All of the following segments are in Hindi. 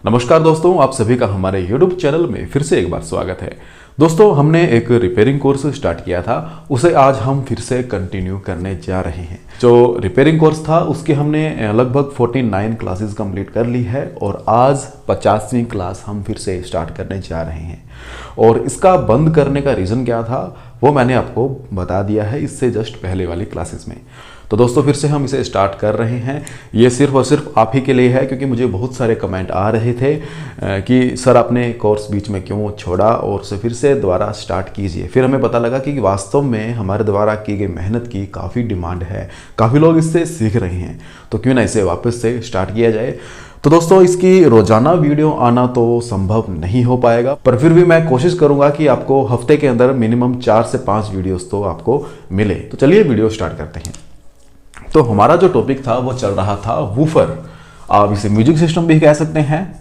नमस्कार दोस्तों, आप सभी का हमारे YouTube चैनल में फिर से एक बार स्वागत है। दोस्तों, हमने एक रिपेयरिंग कोर्स स्टार्ट किया था, उसे आज हम फिर से कंटिन्यू करने जा रहे हैं। जो रिपेयरिंग कोर्स था उसके हमने लगभग 49 क्लासेस कंप्लीट कर ली है और आज 50वीं क्लास हम फिर से स्टार्ट करने जा रहे हैं। और इसका बंद करने का रीज़न क्या था वो मैंने आपको बता दिया है इससे जस्ट पहले वाली क्लासेस में। तो दोस्तों, फिर से हम इसे स्टार्ट कर रहे हैं। ये सिर्फ और सिर्फ आप ही के लिए है, क्योंकि मुझे बहुत सारे कमेंट आ रहे थे कि सर आपने कोर्स बीच में क्यों छोड़ा और उसे फिर से दोबारा स्टार्ट कीजिए। फिर हमें पता लगा कि वास्तव में हमारे द्वारा की गई मेहनत की काफ़ी डिमांड है, काफ़ी लोग इससे सीख रहे हैं, तो क्यों ना इसे वापस से स्टार्ट किया जाए। तो दोस्तों, इसकी रोजाना वीडियो आना तो संभव नहीं हो पाएगा, पर फिर भी मैं कोशिश करूंगा कि आपको हफ्ते के अंदर मिनिमम 4 से 5 वीडियोस तो आपको मिले। तो चलिए वीडियो स्टार्ट करते हैं। तो हमारा जो टॉपिक था वो चल रहा था वूफर, आप इसे म्यूजिक सिस्टम भी कह सकते हैं,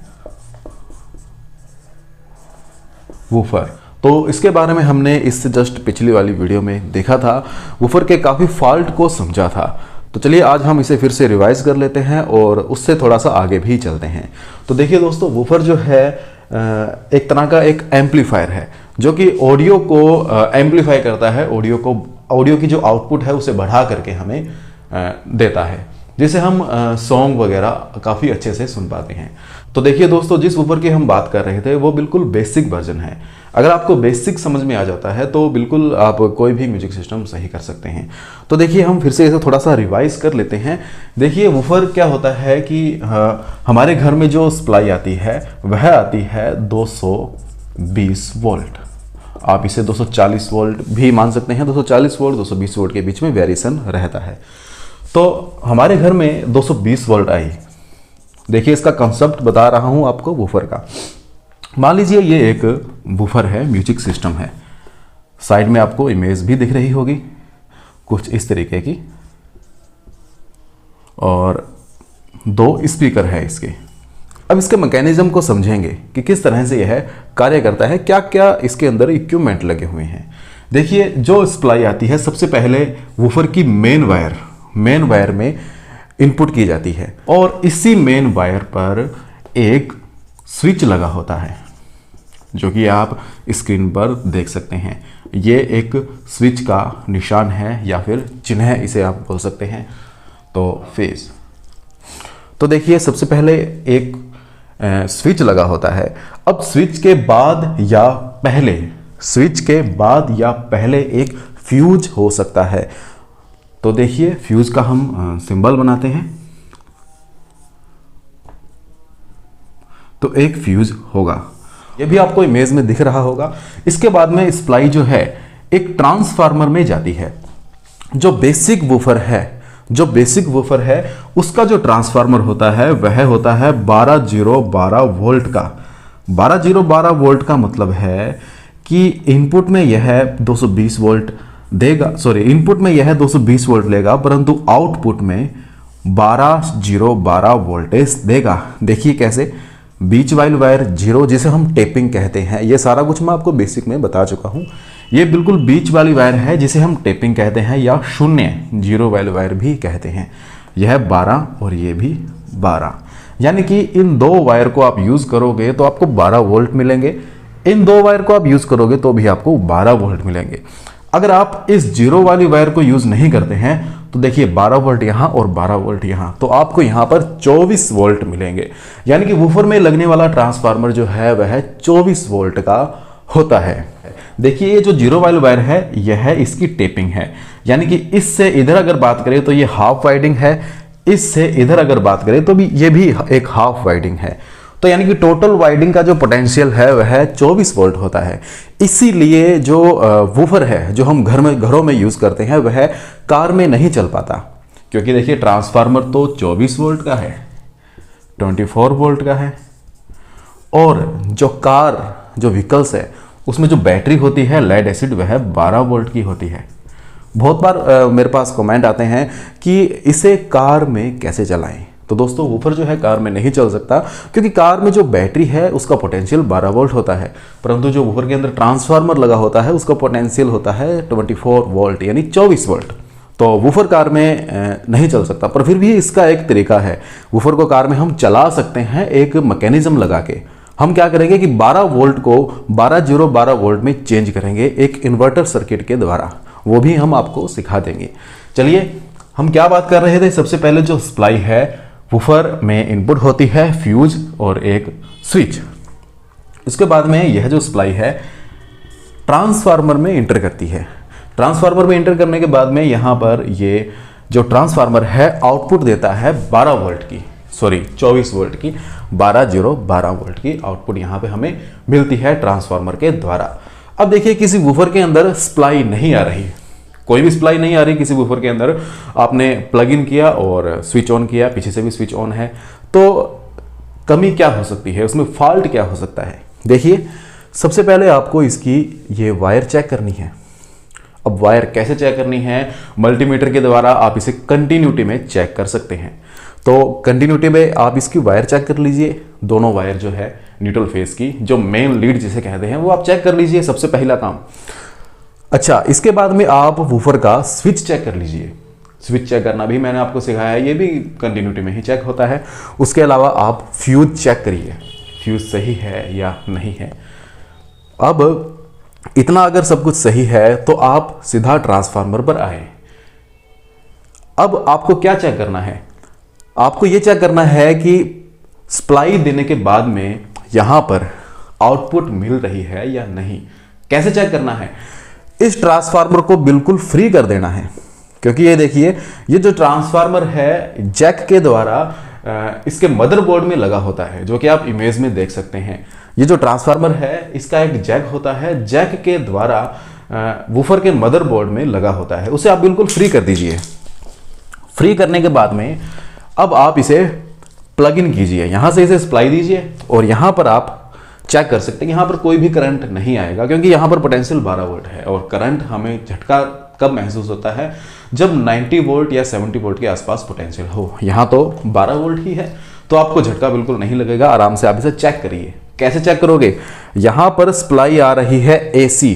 वूफर। तो इसके बारे में हमने इससे जस्ट पिछली वाली वीडियो में देखा था, वूफर के काफ़ी फॉल्ट को समझा था। तो चलिए आज हम इसे फिर से रिवाइज कर लेते हैं और उससे थोड़ा सा आगे भी चलते हैं। तो देखिए दोस्तों, वूफर जो है एक तरह का एक एम्पलीफायर है जो कि ऑडियो को एम्पलीफाई करता है, ऑडियो की जो आउटपुट है उसे बढ़ा करके हमें देता है, जिसे हम सॉन्ग वगैरह काफ़ी अच्छे से सुन पाते हैं। तो देखिए दोस्तों, जिस वूफर की हम बात कर रहे थे वो बिल्कुल बेसिक वर्जन है। अगर आपको बेसिक समझ में आ जाता है तो बिल्कुल आप कोई भी म्यूजिक सिस्टम सही कर सकते हैं। तो देखिए हम फिर से इसे थोड़ा सा रिवाइज कर लेते हैं। देखिए वूफर क्या होता है कि हमारे घर में जो सप्लाई आती है वह आती है 220 वोल्ट। आप इसे 240 वोल्ट भी मान सकते हैं। 240 वोल्ट 220 वोल्ट के बीच में वेरिएशन रहता है। तो हमारे घर में 220 वोल्ट आई। देखिए इसका कंसेप्ट बता रहा हूं आपको वूफर का। मान लीजिए ये एक वूफर है, म्यूजिक सिस्टम है। साइड में आपको इमेज भी दिख रही होगी कुछ इस तरीके की, और 2 स्पीकर है इसके। अब इसके मैकेनिज्म को समझेंगे कि किस तरह से यह कार्य करता है, क्या क्या इसके अंदर इक्विपमेंट लगे हुए हैं। देखिए जो सप्लाई आती है सबसे पहले वूफर की मेन वायर में इनपुट की जाती है और इसी मेन वायर पर एक स्विच लगा होता है जो कि आप स्क्रीन पर देख सकते हैं। ये एक स्विच का निशान है या फिर चिन्ह इसे आप बोल सकते हैं। तो फेज, तो देखिए सबसे पहले एक स्विच लगा होता है। अब स्विच के बाद या पहले एक फ्यूज हो सकता है। तो देखिए फ्यूज का हम सिंबल बनाते हैं, तो एक फ्यूज होगा, ये भी आपको इमेज में दिख रहा होगा। इसके बाद में सप्लाई जो है एक ट्रांसफार्मर में जाती है। जो बेसिक वूफर है उसका जो ट्रांसफार्मर होता है वह होता है 12012 वोल्ट का। 12012 वोल्ट का मतलब है कि इनपुट में यह 220 वोल्ट देगा, इनपुट में यह 220 वोल्ट लेगा, परंतु आउटपुट में 12012 वोल्टेज देगा। देखिए कैसे, बीच वाली वायर 0 जिसे हम टेपिंग कहते हैं, ये सारा कुछ मैं आपको बेसिक में बता चुका हूं। ये बिल्कुल बीच वाली वायर है जिसे हम टेपिंग कहते हैं या 0 वाली वायर भी कहते हैं। यह 12 और ये भी 12, यानी कि इन 2 वायर को आप यूज करोगे तो आपको 12 वोल्ट मिलेंगे। इन 2 वायर को आप यूज करोगे तो भी आपको 12 वोल्ट मिलेंगे। अगर आप इस 0 वाली वायर को यूज नहीं करते हैं तो देखिए 12 वोल्ट यहां और 12 वोल्ट यहां, तो आपको यहां पर 24 वोल्ट मिलेंगे। यानी कि वूफर में लगने वाला ट्रांसफार्मर जो है वह 24 वोल्ट का होता है। देखिए ये जो 0 वाली वायर है यह इसकी टेपिंग है, यानी कि इससे इधर अगर बात करें तो ये हाफ वाइडिंग है, इससे इधर अगर बात करें तो भी ये भी एक हाफ वाइडिंग है। तो यानी कि टोटल वाइडिंग का जो पोटेंशियल है वह 24 वोल्ट होता है। इसीलिए जो वूफर है जो हम घरों में यूज करते हैं वह कार में नहीं चल पाता, क्योंकि देखिए ट्रांसफार्मर तो 24 वोल्ट का है, 24 वोल्ट का है, और जो व्हीकल्स है उसमें जो बैटरी होती है लेड एसिड वह 12 वोल्ट की होती है। बहुत बार मेरे पास कमेंट आते हैं कि इसे कार में कैसे चलाएं। तो दोस्तों वूफर जो है कार में नहीं चल सकता, क्योंकि कार में जो बैटरी है उसका पोटेंशियल 12 वोल्ट होता है, परंतु जो वूफर के अंदर ट्रांसफार्मर लगा होता है उसका पोटेंशियल होता है 24 वोल्ट यानी 24 वोल्ट। तो वूफर कार में नहीं चल सकता, पर फिर भी इसका एक तरीका है। वूफर को कार में हम चला सकते हैं एक मैकेनिज्म लगा के। हम क्या करेंगे कि 12 वोल्ट को 12 वोल्ट में चेंज करेंगे एक इन्वर्टर सर्किट के द्वारा, वो भी हम आपको सिखा देंगे। चलिए, हम क्या बात कर रहे थे। सबसे पहले जो सप्लाई है, वूफर में इनपुट होती है फ्यूज और एक स्विच। इसके बाद में यह जो सप्लाई है ट्रांसफार्मर में इंटर करती है। ट्रांसफार्मर में इंटर करने के बाद में यहाँ पर ये जो ट्रांसफार्मर है आउटपुट देता है 24 वोल्ट की 12 वोल्ट की आउटपुट यहाँ पे हमें मिलती है ट्रांसफार्मर के द्वारा। अब देखिए, किसी वूफर के अंदर सप्लाई नहीं आ रही, कोई भी सप्लाई नहीं आ रही किसी वूफर के अंदर। आपने प्लग इन किया और स्विच ऑन किया, पीछे से भी स्विच ऑन है, तो कमी क्या हो सकती है, उसमें फॉल्ट क्या हो सकता है। देखिए, सबसे पहले आपको इसकी ये वायर चेक करनी है। अब वायर कैसे चेक करनी है? मल्टीमीटर के द्वारा आप इसे कंटिन्यूटी में चेक कर सकते हैं। तो कंटिन्यूटी में आप इसकी वायर चेक कर लीजिए। दोनों वायर जो है न्यूट्रल फेस की, जो मेन लीड जिसे कहते हैं, वो आप चेक कर लीजिए, सबसे पहला काम। अच्छा, इसके बाद में आप वूफर का स्विच चेक कर लीजिए। स्विच चेक करना भी मैंने आपको सिखाया है, ये भी कंटिन्यूटी में ही चेक होता है। उसके अलावा आप फ्यूज चेक करिए, फ्यूज सही है या नहीं है। अब इतना अगर सब कुछ सही है तो आप सीधा ट्रांसफार्मर पर आए। अब आपको क्या चेक करना है? आपको यह चेक करना है कि सप्लाई देने के बाद में यहां पर आउटपुट मिल रही है या नहीं। कैसे चेक करना है? इस ट्रांसफार्मर को बिल्कुल फ्री कर देना है, क्योंकि ये देखिए, ये जो ट्रांसफार्मर है जैक के द्वारा इसके मदरबोर्ड में लगा होता है, जो कि आप इमेज में देख सकते हैं। ये जो ट्रांसफार्मर है इसका एक जैक होता है, जैक के द्वारा वूफर के मदरबोर्ड में लगा होता है। उसे आप बिल्कुल फ्री कर दीजिए। फ्री करने के बाद में अब आप इसे प्लग इन कीजिए, यहां से इसे सप्लाई दीजिए और यहां पर आप चेक कर सकते हैं। यहां पर कोई भी करंट नहीं आएगा, क्योंकि यहां पर पोटेंशियल 12 वोल्ट है। और करंट हमें झटका कब महसूस होता है? जब 90 वोल्ट या 70 वोल्ट के आसपास पोटेंशियल हो। यहां तो 12 वोल्ट ही है, तो आपको झटका बिल्कुल नहीं लगेगा। आराम से आप इसे चेक करिए। कैसे चेक करोगे? यहां पर सप्लाई आ रही है AC,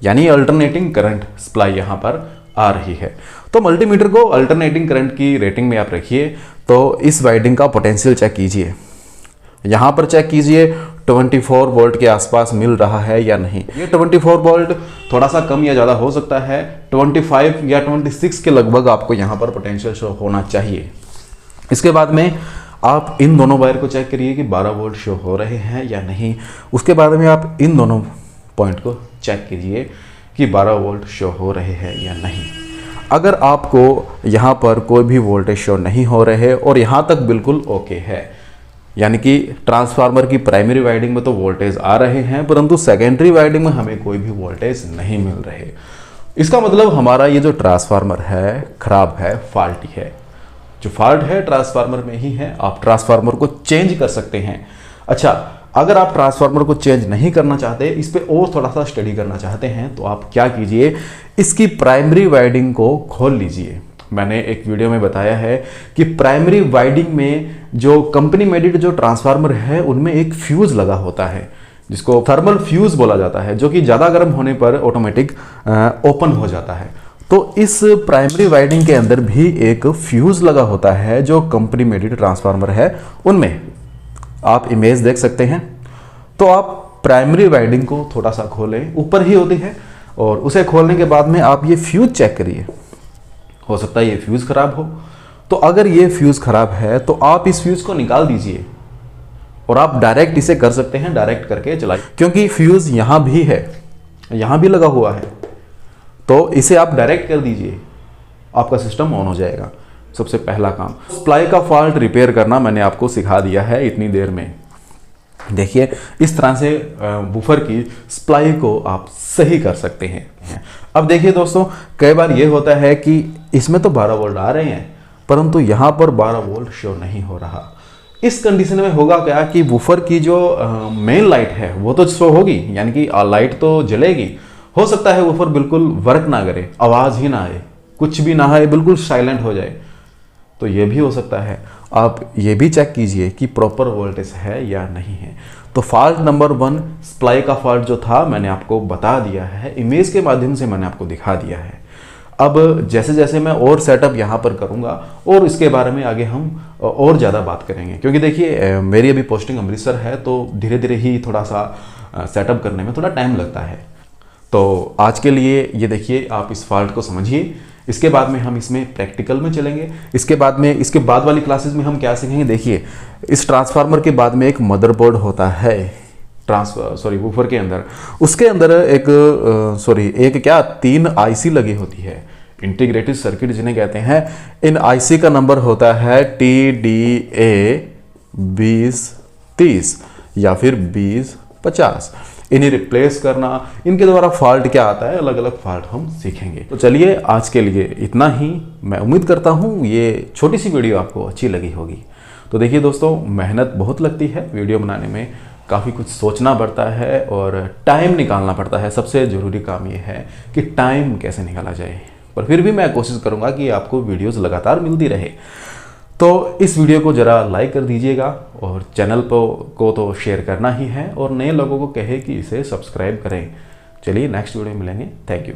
यानी अल्टरनेटिंग करंट सप्लाई यहां पर आ रही है। तो मल्टीमीटर को अल्टरनेटिंग करंट की रेटिंग में आप रखिए। तो इस वाइंडिंग का पोटेंशियल चेक कीजिए, यहां पर चेक कीजिए 24 वोल्ट के आसपास मिल रहा है या नहीं। ये 24 वोल्ट थोड़ा सा कम या ज़्यादा हो सकता है, 25 या 26 के लगभग आपको यहां पर पोटेंशियल शो होना चाहिए। इसके बाद में आप इन दोनों वायर को चेक करिए कि 12 वोल्ट शो हो रहे हैं या नहीं। उसके बाद में आप इन दोनों पॉइंट को चेक कीजिए कि 12 वोल्ट शो हो रहे हैं या नहीं। अगर आपको यहाँ पर कोई भी वोल्टेज शो नहीं हो रहे और यहाँ तक बिल्कुल ओके है, यानी कि ट्रांसफार्मर की प्राइमरी वाइंडिंग में तो वोल्टेज आ रहे हैं, परंतु सेकेंडरी वाइंडिंग में हमें कोई भी वोल्टेज नहीं मिल रहे, इसका मतलब हमारा ये जो ट्रांसफार्मर है खराब है, फॉल्टी है। जो फॉल्ट है ट्रांसफार्मर में ही है। आप ट्रांसफार्मर को चेंज कर सकते हैं। अच्छा, अगर आप ट्रांसफार्मर को चेंज नहीं करना चाहते, इस पे और थोड़ा सा स्टडी करना चाहते हैं, तो आप क्या कीजिए, इसकी प्राइमरी वाइंडिंग को खोल लीजिए। मैंने एक वीडियो में बताया है कि प्राइमरी वाइंडिंग में जो कंपनी मेडेड जो ट्रांसफार्मर है उनमें एक फ्यूज लगा होता है, जिसको थर्मल फ्यूज बोला जाता है, जो कि ज़्यादा गर्म होने पर ऑटोमेटिक ओपन हो जाता है। तो इस प्राइमरी वाइंडिंग के अंदर भी एक फ्यूज लगा होता है जो कंपनी मेडेड ट्रांसफार्मर है उनमें, आप इमेज देख सकते हैं। तो आप प्राइमरी वाइंडिंग को थोड़ा सा खोलें, ऊपर ही होती है, और उसे खोलने के बाद में आप ये फ्यूज चेक करिए। हो सकता है ये फ्यूज खराब हो, तो अगर ये फ्यूज खराब है तो आप इस फ्यूज को निकाल दीजिए और आप डायरेक्ट इसे कर सकते हैं, डायरेक्ट करके चलाइए, क्योंकि फ्यूज यहां भी है, यहां भी लगा हुआ है, तो इसे आप डायरेक्ट कर दीजिए, आपका सिस्टम ऑन हो जाएगा। सबसे पहला काम सप्लाई का फॉल्ट रिपेयर करना मैंने आपको सिखा दिया है इतनी देर में। देखिए, इस तरह से वूफर की सप्लाई को आप सही कर सकते हैं। अब देखिए दोस्तों, कई बार ये होता है कि इसमें तो 12 वोल्ट आ रहे हैं, परंतु यहाँ पर 12 वोल्ट शो नहीं हो रहा। इस कंडीशन में होगा क्या कि वूफर की जो मेन लाइट है वो तो शो होगी, यानी कि लाइट तो जलेगी। हो सकता है वूफर बिल्कुल वर्क ना करे, आवाज़ ही ना आए, कुछ भी ना आए, बिल्कुल साइलेंट हो जाए, तो ये भी हो सकता है। आप ये भी चेक कीजिए कि प्रॉपर वोल्टेज है या नहीं है। तो फॉल्ट नंबर 1 सप्लाई का फॉल्ट जो था मैंने आपको बता दिया है, इमेज के माध्यम से मैंने आपको दिखा दिया है। अब जैसे जैसे मैं और सेटअप यहाँ पर करूँगा और इसके बारे में आगे हम और ज़्यादा बात करेंगे, क्योंकि देखिए मेरी अभी पोस्टिंग अमृतसर है, तो धीरे धीरे ही थोड़ा सा सेटअप करने में थोड़ा टाइम लगता है। तो आज के लिए ये देखिए, आप इस फॉल्ट को समझिए। इसके बाद में हम इसमें प्रैक्टिकल में चलेंगे। इसके बाद वाली क्लासेस में हम क्या सीखेंगे, देखिए इस ट्रांसफार्मर के बाद में एक मदरबोर्ड होता है वूफर के अंदर। उसके अंदर एक 3 आईसी लगी होती है, इंटीग्रेटेड सर्किट जिन्हें कहते हैं। इन आईसी का नंबर होता है TDA 2030 या फिर 2050। इन्हें रिप्लेस करना, इनके द्वारा फॉल्ट क्या आता है, अलग अलग फॉल्ट हम सीखेंगे। तो चलिए आज के लिए इतना ही। मैं उम्मीद करता हूँ ये छोटी सी वीडियो आपको अच्छी लगी होगी। तो देखिए दोस्तों, मेहनत बहुत लगती है वीडियो बनाने में, काफ़ी कुछ सोचना पड़ता है और टाइम निकालना पड़ता है। सबसे ज़रूरी काम ये है कि टाइम कैसे निकाला जाए, पर फिर भी मैं कोशिश करूँगा कि आपको वीडियोज़ लगातार मिलती रहे। तो इस वीडियो को ज़रा लाइक कर दीजिएगा और चैनल को तो शेयर करना ही है, और नए लोगों को कहे कि इसे सब्सक्राइब करें। चलिए नेक्स्ट वीडियो में मिलेंगे। Thank you.